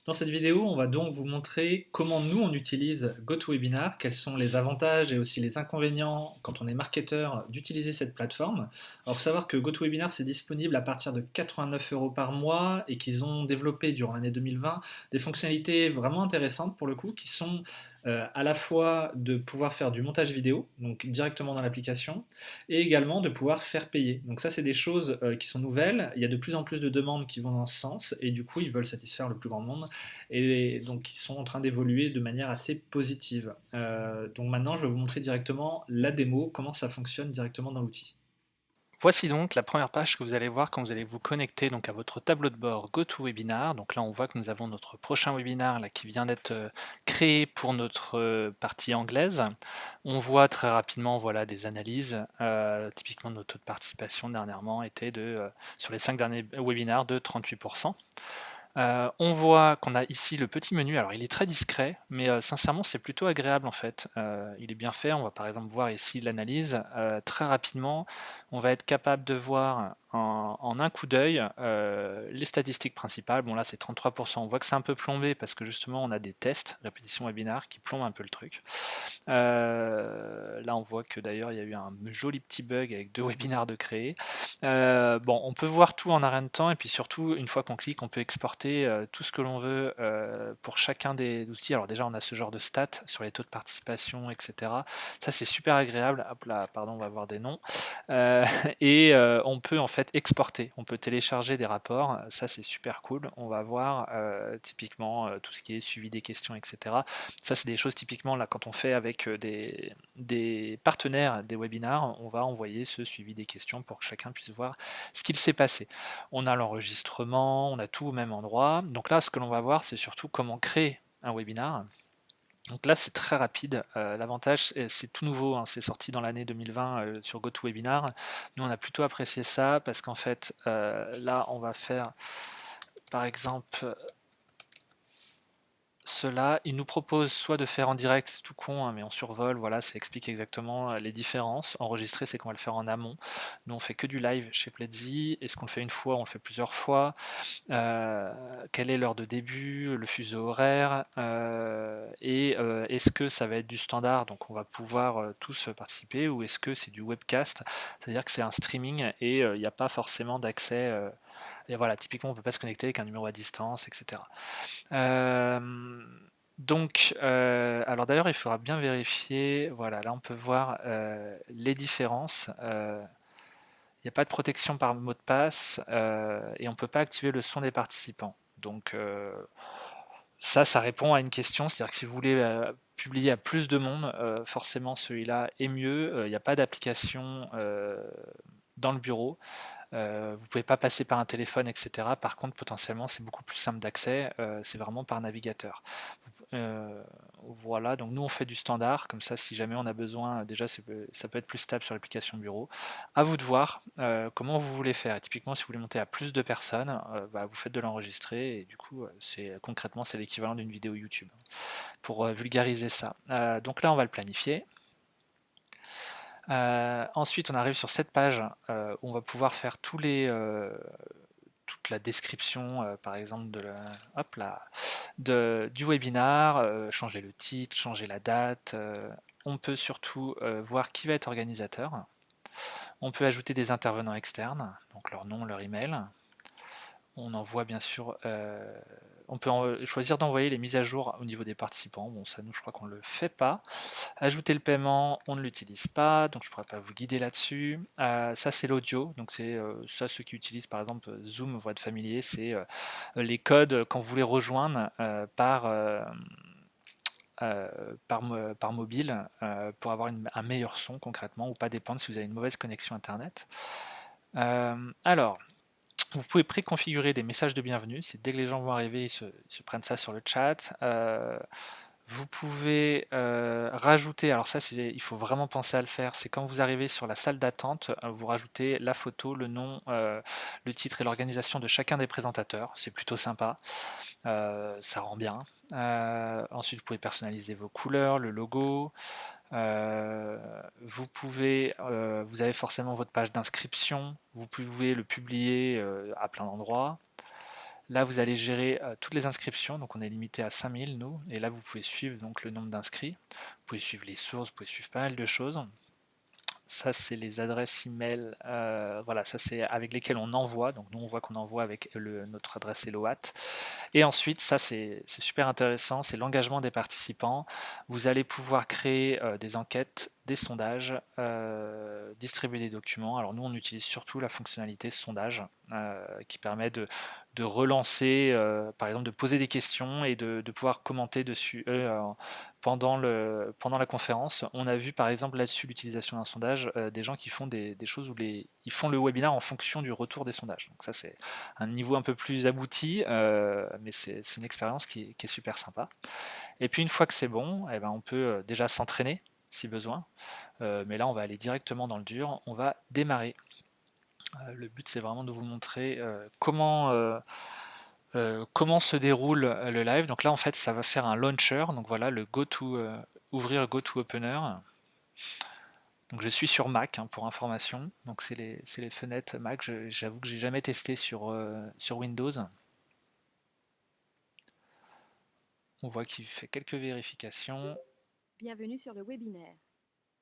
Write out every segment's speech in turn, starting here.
Dans cette vidéo, on va donc vous montrer comment nous on utilise GoToWebinar, quels sont les avantages et aussi les inconvénients quand on est marketeur d'utiliser cette plateforme. Alors, il faut savoir que GoToWebinar c'est disponible à partir de 89 euros par mois et qu'ils ont développé durant l'année 2020 des fonctionnalités vraiment intéressantes pour le coup qui sont à la fois de pouvoir faire du montage vidéo, donc directement dans l'application, et également de pouvoir faire payer. Donc ça, c'est des choses qui sont nouvelles. Il y a de plus en plus de demandes qui vont dans ce sens, et du coup, ils veulent satisfaire le plus grand nombre, et donc ils sont en train d'évoluer de manière assez positive. Donc maintenant, je vais vous montrer directement la démo, comment ça fonctionne directement dans l'outil. Voici donc la première page que vous allez voir quand vous allez vous connecter donc à votre tableau de bord GoToWebinar. Donc là, on voit que nous avons notre prochain webinaire là, qui vient d'être créé pour notre partie anglaise. On voit très rapidement voilà, des analyses. Typiquement, notre taux de participation dernièrement était sur les 5 derniers webinaires de 38%. On voit qu'on a ici le petit menu, alors il est très discret, mais sincèrement c'est plutôt agréable en fait. Il est bien fait, on va par exemple voir ici l'analyse. Très rapidement, on va être capable de voir en un coup d'œil les statistiques principales. Bon là c'est 33%, on voit que c'est un peu plombé parce que justement on a des tests, répétition webinaire, qui plombent un peu le truc. Là on voit que d'ailleurs il y a eu un joli petit bug avec 2 webinaires de créer. Bon, on peut voir tout en arrêt de temps et puis surtout, une fois qu'on clique, on peut exporter tout ce que l'on veut pour chacun des outils. Alors déjà, on a ce genre de stats sur les taux de participation, etc. Ça, c'est super agréable. Hop là, pardon, on va voir des noms. Euh, et on peut en fait exporter. On peut télécharger des rapports. Ça, c'est super cool. On va voir typiquement tout ce qui est suivi des questions, etc. Ça, c'est des choses typiquement là quand on fait avec des partenaires des webinars, on va envoyer ce suivi des questions pour que chacun puisse voir ce qu'il s'est passé. On a l'enregistrement, on a tout au même endroit. Donc là, ce que l'on va voir, c'est surtout comment créer un webinar. Donc là, c'est très rapide. L'avantage, c'est tout nouveau, hein, c'est sorti dans l'année 2020 sur GoToWebinar. Nous, on a plutôt apprécié ça parce qu'en fait, là, on va faire, par exemple, cela, il nous propose soit de faire en direct, c'est tout con, hein, mais on survole, voilà, ça explique exactement les différences. Enregistrer, c'est qu'on va le faire en amont. Nous, on fait que du live chez Pledzi. Est-ce qu'on le fait une fois, on le fait plusieurs fois? Quelle est l'heure de début, le fuseau horaire, et est-ce que ça va être du standard, donc on va pouvoir tous participer, ou est-ce que c'est du webcast, c'est-à-dire que c'est un streaming et il n'y a pas forcément d'accès. Et voilà, typiquement, on ne peut pas se connecter avec un numéro à distance, etc. Donc, alors d'ailleurs, il faudra bien vérifier. Voilà, là on peut voir les différences. Il n'y a pas de protection par mot de passe et on ne peut pas activer le son des participants. Donc, ça répond à une question. C'est-à-dire que si vous voulez publier à plus de monde, forcément celui-là est mieux. Il n'y a pas d'application dans le bureau. Vous pouvez pas passer par un téléphone, etc. Par contre, potentiellement, c'est beaucoup plus simple d'accès. C'est vraiment par navigateur. Euh, voilà, donc nous on fait du standard, comme ça si jamais on a besoin, déjà ça peut être plus stable sur l'application bureau. À vous de voir comment vous voulez faire. Et typiquement, si vous voulez monter à plus de personnes, bah, vous faites de l'enregistrer et du coup, concrètement c'est l'équivalent d'une vidéo YouTube pour vulgariser ça. Donc là, on va le planifier. Ensuite, on arrive sur cette page où on va pouvoir faire toute la description, par exemple, hop là, du webinar, changer le titre, changer la date. On peut surtout voir qui va être organisateur. On peut ajouter des intervenants externes, donc leur nom, leur email. On envoie bien sûr, on peut choisir d'envoyer les mises à jour au niveau des participants. Bon, ça, nous, je crois qu'on ne le fait pas. Ajouter le paiement, on ne l'utilise pas, donc je ne pourrais pas vous guider là-dessus. Ça, c'est l'audio, donc c'est ça, ceux qui utilisent par exemple Zoom vont être familiers, c'est les codes quand vous voulez rejoindre euh, par mobile pour avoir un meilleur son concrètement ou pas dépendre si vous avez une mauvaise connexion Internet. Alors, vous pouvez préconfigurer des messages de bienvenue, c'est dès que les gens vont arriver, ils se prennent ça sur le chat. Vous pouvez rajouter, alors ça il faut vraiment penser à le faire, c'est quand vous arrivez sur la salle d'attente, vous rajoutez la photo, le nom, le titre et l'organisation de chacun des présentateurs, c'est plutôt sympa, ça rend bien. Ensuite vous pouvez personnaliser vos couleurs, le logo, vous avez forcément votre page d'inscription, vous pouvez le publier à plein d'endroits. Là, vous allez gérer toutes les inscriptions, donc on est limité à 5000 nous, et là vous pouvez suivre donc le nombre d'inscrits, vous pouvez suivre les sources, vous pouvez suivre pas mal de choses. Ça, c'est les adresses email, voilà, ça c'est avec lesquelles on envoie, donc nous on voit qu'on envoie avec notre adresse Eloat. Et ensuite, ça c'est super intéressant, c'est l'engagement des participants. Vous allez pouvoir créer des enquêtes, des sondages, distribuer des documents. Alors nous on utilise surtout la fonctionnalité sondage qui permet de relancer, par exemple de poser des questions et de pouvoir commenter dessus pendant la conférence. On a vu par exemple là-dessus l'utilisation d'un sondage, des gens qui font des choses où ils font le webinaire en fonction du retour des sondages. Donc ça c'est un niveau un peu plus abouti, mais c'est une expérience qui est super sympa. Et puis une fois que c'est bon, eh ben, on peut déjà s'entraîner si besoin. Mais là on va aller directement dans le dur, on va démarrer. Le but c'est vraiment de vous montrer comment se déroule le live. Donc là en fait ça va faire un launcher, donc voilà le ouvrir GoToOpener. Donc je suis sur Mac pour information, donc c'est les fenêtres Mac. J'avoue que j'ai jamais testé sur Windows. On voit qu'il fait quelques vérifications. Bienvenue sur le webinaire.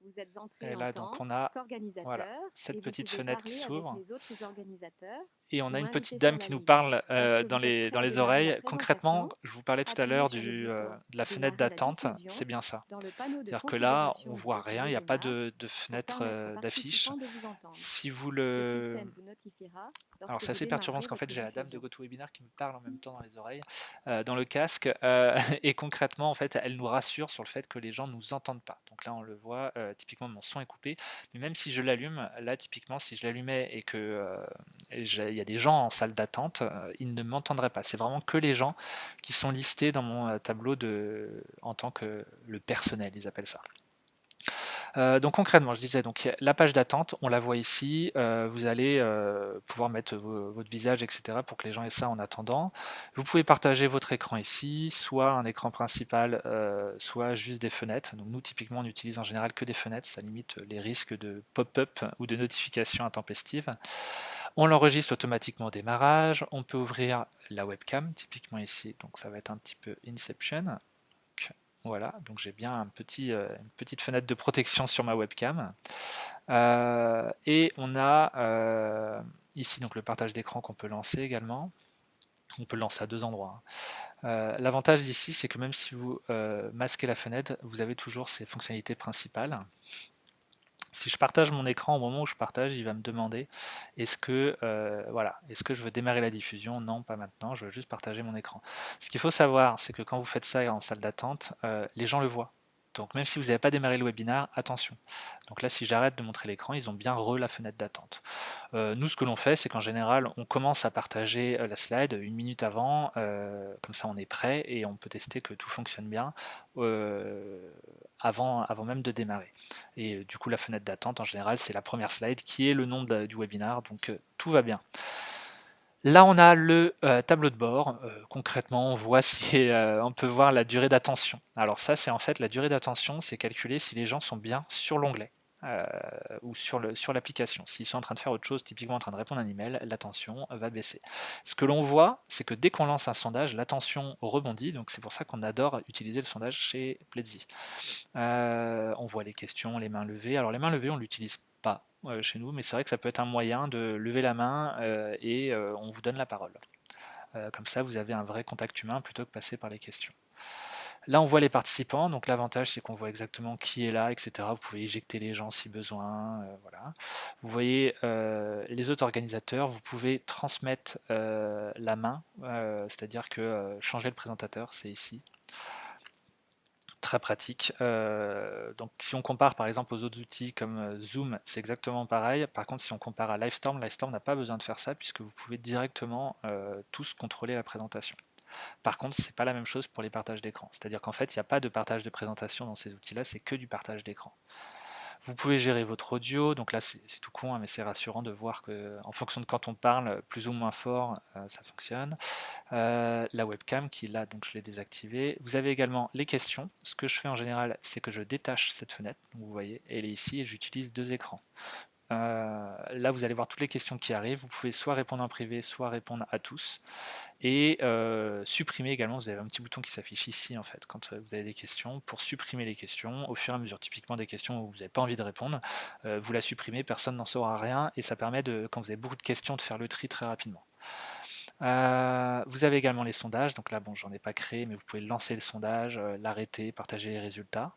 Vous êtes entré Et en là donc tant on a voilà qu'organisateur cette et vous petite pouvez fenêtre qui parler avec s'ouvre. les autres organisateurs Et on a ou une petite invités sur dame la qui nous ligne. parle Est-ce que dans vous êtes les, prêt dans à les démarrer la oreilles. Concrètement, présentation? je vous parlais tout à Appuyez l'heure sur le bouton de la fenêtre Démarrer la d'attente, diffusion c'est bien ça. dans le panneau de C'est-à-dire que là, on configuration de voit votre rien, il n'y a pas webinar de pour fenêtre permettre aux d'affiche. participants de vous entendre. Si vous Ce le... système vous notifiera Alors lorsque c'est vous assez perturbant démarrerez parce qu'en fait votre j'ai la dame de diffusion. GoToWebinar qui me parle en même temps dans les oreilles, dans le casque, et concrètement en fait elle nous rassure sur le fait que les gens ne nous entendent pas. Donc là on le voit, typiquement mon son est coupé, mais même si je l'allume, là typiquement si je l'allumais et que il y a des gens en salle d'attente, ils ne m'entendraient pas. C'est vraiment que les gens qui sont listés dans mon tableau en tant que le personnel, ils appellent ça. Donc concrètement, je disais, donc la page d'attente, on la voit ici. Vous allez pouvoir mettre votre visage, etc., pour que les gens aient ça en attendant. Vous pouvez partager votre écran ici, soit un écran principal, soit juste des fenêtres. Donc nous, typiquement, on utilise en général que des fenêtres. Ça limite les risques de pop-up ou de notifications intempestives. On l'enregistre automatiquement au démarrage. On peut ouvrir la webcam, typiquement ici. Donc ça va être un petit peu Inception. Voilà, donc j'ai bien une petite fenêtre de protection sur ma webcam. Et on a ici donc le partage d'écran qu'on peut lancer également. On peut le lancer à deux endroits. L'avantage d'ici, c'est que même si vous masquez la fenêtre, vous avez toujours ces fonctionnalités principales. Si je partage mon écran au moment où je partage, il va me demander est-ce que je veux démarrer la diffusion? Non, pas maintenant, je veux juste partager mon écran. Ce qu'il faut savoir, c'est que quand vous faites ça en salle d'attente, les gens le voient. Donc même si vous n'avez pas démarré le webinar, attention. Donc là, si j'arrête de montrer l'écran, ils ont bien la fenêtre d'attente. Nous, ce que l'on fait, c'est qu'en général, on commence à partager la slide une minute avant, comme ça on est prêt et on peut tester que tout fonctionne bien avant même de démarrer. Et du coup, la fenêtre d'attente, en général, c'est la première slide qui est le nom du webinar, donc tout va bien. Là, on a le tableau de bord. Concrètement, on voit si on peut voir la durée d'attention. Alors ça, c'est en fait la durée d'attention, c'est calculer si les gens sont bien sur l'onglet ou sur l'application. S'ils sont en train de faire autre chose, typiquement en train de répondre à un email, l'attention va baisser. Ce que l'on voit, c'est que dès qu'on lance un sondage, l'attention rebondit. Donc c'est pour ça qu'on adore utiliser le sondage chez Pledzi. On voit les questions, les mains levées. Alors les mains levées, on ne l'utilise pas chez nous, mais c'est vrai que ça peut être un moyen de lever la main et on vous donne la parole. Comme ça, vous avez un vrai contact humain plutôt que passer par les questions. Là, on voit les participants, donc l'avantage c'est qu'on voit exactement qui est là, etc. Vous pouvez éjecter les gens si besoin. Voilà. Vous voyez les autres organisateurs, vous pouvez transmettre la main, c'est-à-dire que changer le présentateur, c'est ici. Très pratique. Donc si on compare par exemple aux autres outils comme Zoom, c'est exactement pareil. Par contre, si on compare à Livestorm, Livestorm n'a pas besoin de faire ça puisque vous pouvez directement tous contrôler la présentation. Par contre, c'est pas la même chose pour les partages d'écran. C'est-à-dire qu'en fait, il n'y a pas de partage de présentation dans ces outils-là, c'est que du partage d'écran. Vous pouvez gérer votre audio, donc là c'est tout con, hein, mais c'est rassurant de voir que en fonction de quand on parle, plus ou moins fort, ça fonctionne. La webcam qui là, donc je l'ai désactivée. Vous avez également les questions. Ce que je fais en général, c'est que je détache cette fenêtre, donc vous voyez, elle est ici et j'utilise deux écrans. Là, vous allez voir toutes les questions qui arrivent. Vous pouvez soit répondre en privé, soit répondre à tous. Et supprimer également, vous avez un petit bouton qui s'affiche ici en fait quand vous avez des questions, pour supprimer les questions au fur et à mesure. Typiquement des questions où vous n'avez pas envie de répondre, vous la supprimez, personne n'en saura rien et ça permet de, quand vous avez beaucoup de questions, de faire le tri très rapidement. Vous avez également les sondages, donc là bon j'en ai pas créé mais vous pouvez lancer le sondage, l'arrêter, partager les résultats,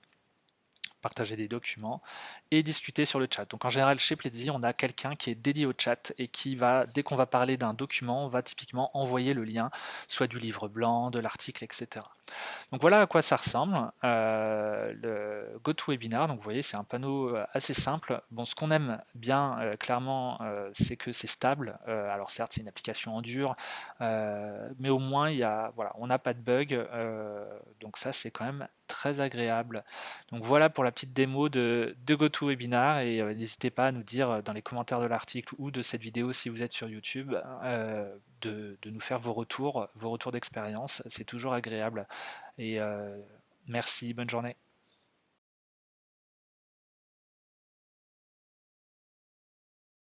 partager des documents et discuter sur le chat. Donc en général chez Pledzi, on a quelqu'un qui est dédié au chat et qui va, dès qu'on va parler d'un document, on va typiquement envoyer le lien, soit du livre blanc, de l'article, etc. Donc voilà à quoi ça ressemble, le GoToWebinar. Donc vous voyez, c'est un panneau assez simple. Bon, ce qu'on aime bien, clairement, c'est que c'est stable. Alors certes, c'est une application en dur, mais au moins, voilà, on n'a pas de bug. Donc ça, c'est quand même très agréable. Donc voilà pour la petite démo de GoToWebinar et n'hésitez pas à nous dire dans les commentaires de l'article ou de cette vidéo si vous êtes sur YouTube de nous faire vos retours d'expérience. C'est toujours agréable. Et merci, bonne journée.